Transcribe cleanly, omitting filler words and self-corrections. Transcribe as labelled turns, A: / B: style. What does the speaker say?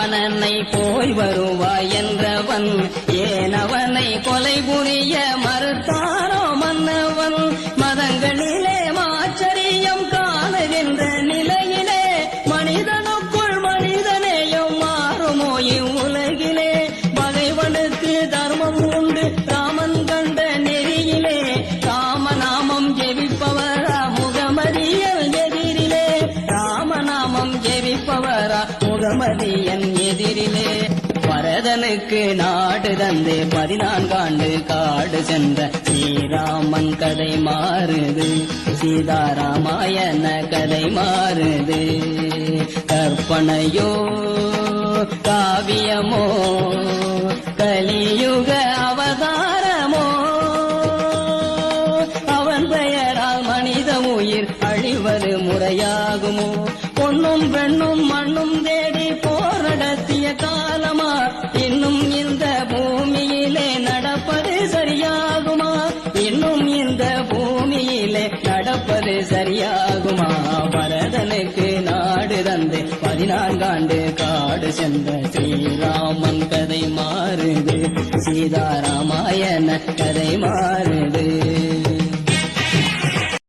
A: பிராணனை போய் வருவாய் என்றவன் ஏன் அவனை கொலை புரிய மறுத்தானோ மன்னவன் மதங்களிலே மாச்சரியம் காணுகின்ற நிலையிலே மனிதனுக்குள் மனிதனேயும் மாறுமோ இவ்வுலகிலே பகைவனுக்கு தர்மம் உண்டு ராமன் கண்ட நெறியிலே ராமநாமம் ஜெபிப்பவரா முகமதியன் எதிரிலே ராமநாமம் ஜெபிப்பவரா முகமதியன் எதிரிலே பரதனுக்கு நாடு தந்து 14 ஆண்டு காடு சென்ற ஸ்ரீராமன் கதை மாறுது சீதாராமாயண கதை மாறுது கற்பனையோ காவியமோ கலியுக அவதாரமோ அவன் பெயரால் மனித உயிர் அழிவது முறையாகுமோ பொன்னும் பெண்ணும் மண்ணும் தேடி போர் நடத்திய காலமா இன்னும் இந்த பூமியிலே நடப்பது சரியாகுமா இன்னும் இந்த பூமியிலே நடப்பது சரியாகுமா பரதனுக்கு நாடு தந்து 14 ஆண்டு காடு சென்ற ஸ்ரீராமன் கதை மாறுது சீதாராமாயண கதை மாறுது